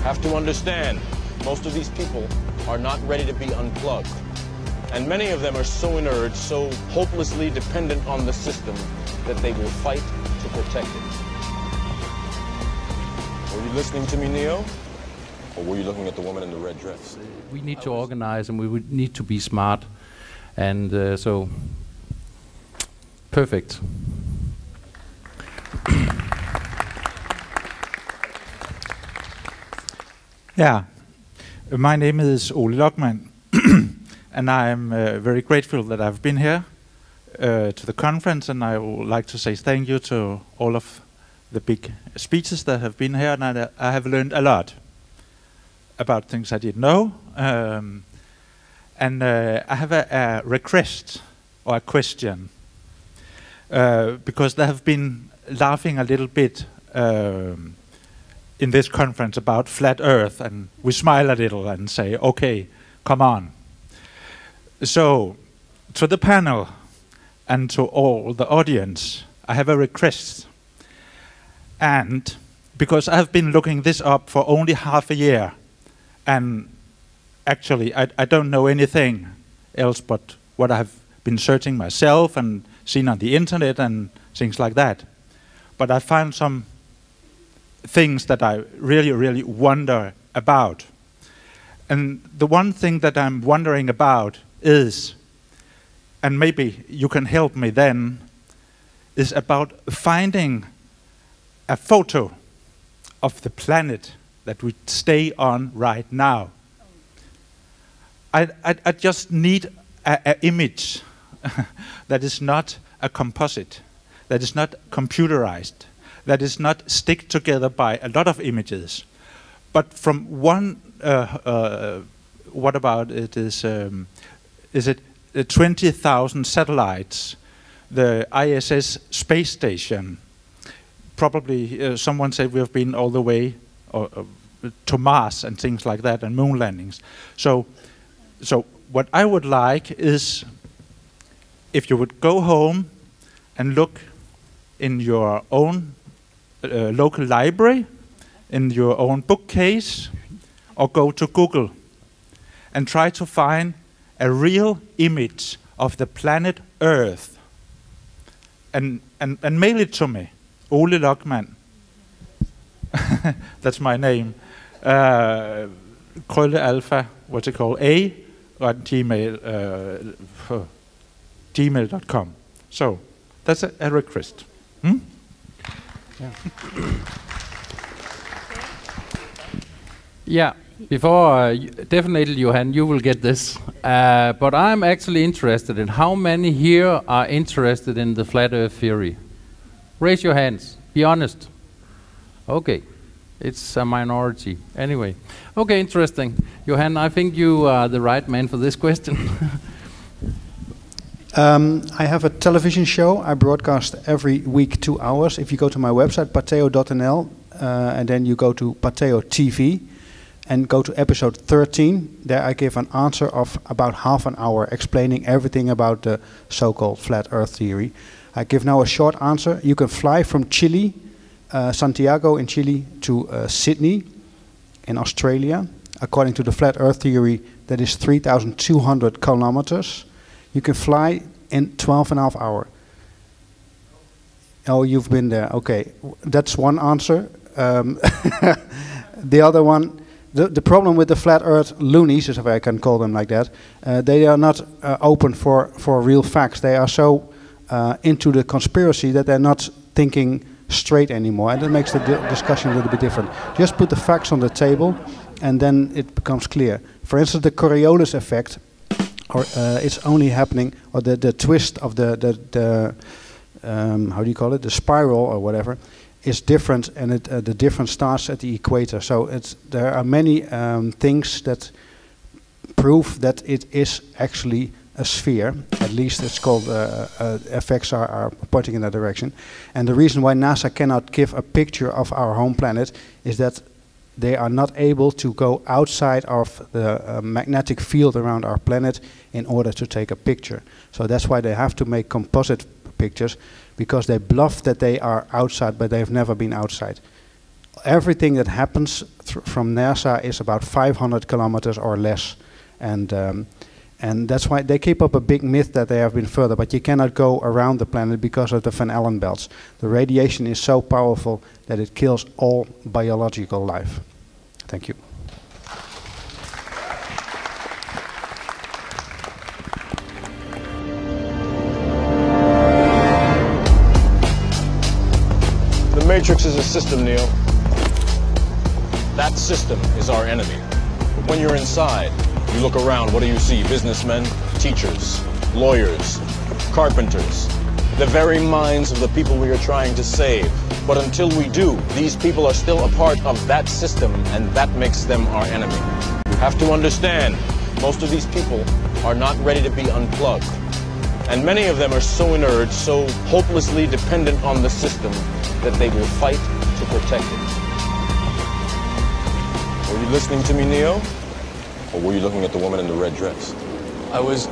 have to understand, most of these people are not ready to be unplugged. And many of them are so inert, so hopelessly dependent on the system, that they will fight to protect it. Were you listening to me, Neo? Or were you looking at the woman in the red dress? We need to organize, and we would need to be smart. And so, perfect. Yeah, my name is Ole Lokman, and I'm very grateful that I've been here to the conference, and I would like to say thank you to all of the big speeches that have been here, and I have learned a lot about things I didn't know. And I have a request or a question, because they have been laughing a little bit in this conference about flat Earth, and we smile a little and say, okay, come on. So, to the panel and to all the audience, I have a request. And because I have been looking this up for only half a year, and actually I don't know anything else but what I have been searching myself and seen on the internet and things like that. But I found some things that I really, really wonder about. And the one thing that I'm wondering about is, and maybe you can help me then, is about finding a photo of the planet that we stay on right now. I just need an image that is not a composite, that is not computerized, that is not stick together by a lot of images, but from one. What about it? Is it 20,000 satellites? The ISS space station. Probably someone said we have been all the way to Mars and things like that, and moon landings. So what I would like is if you would go home and look in your own local library, in your own bookcase, or go to Google and try to find a real image of the planet Earth and mail it to me. Ole Lokman. That's my name. Krølle Alpha, what's it called? A or gmail.com. So that's a request. Hmm? Yeah. Yeah. Before, definitely, Johan, you will get this. But I'm actually interested in how many here are interested in the flat Earth theory. Raise your hands. Be honest. Okay. It's a minority. Anyway. Okay, interesting. Johan, I think you are the right man for this question. I have a television show. I broadcast every week 2 hours. If you go to my website, pateo.nl, and then you go to Pateo TV, and go to episode 13, there I give an answer of about half an hour explaining everything about the so-called flat Earth theory. I give now a short answer. You can fly from Chile, Santiago in Chile, to Sydney in Australia. According to the flat Earth theory, that is 3,200 kilometers. You can fly in 12.5 hours. Oh, you've been there. Okay, that's one answer. The other one, the problem with the flat Earth loonies, if I can call them like that, they are not open for real facts. They are so into the conspiracy that they're not thinking straight anymore, and that makes the discussion a little bit different. Just put the facts on the table, and then it becomes clear. For instance, the Coriolis effect, or it's only happening, or the twist of the how do you call it, the spiral or whatever, is different, and the difference starts at the equator. So there are many things that prove that it is actually a sphere. At least it's called, effects are pointing in that direction. And the reason why NASA cannot give a picture of our home planet is that they are not able to go outside of the magnetic field around our planet in order to take a picture. So that's why they have to make composite pictures, because they bluff that they are outside, but they've never been outside. everything that happens from NASA is about 500 kilometers or less, and that's why they keep up a big myth that they have been further, but you cannot go around the planet because of the Van Allen belts. The radiation is so powerful that it kills all biological life. Thank you. The Matrix is a system, Neo. That system is our enemy. But when you're inside, you look around, what do you see? Businessmen, teachers, lawyers, carpenters, the very minds of the people we are trying to save. But until we do, these people are still a part of that system, and that makes them our enemy. You have to understand, most of these people are not ready to be unplugged. And many of them are so inert, so hopelessly dependent on the system, that they will fight to protect it. Were you listening to me, Neo? Or were you looking at the woman in the red dress? I was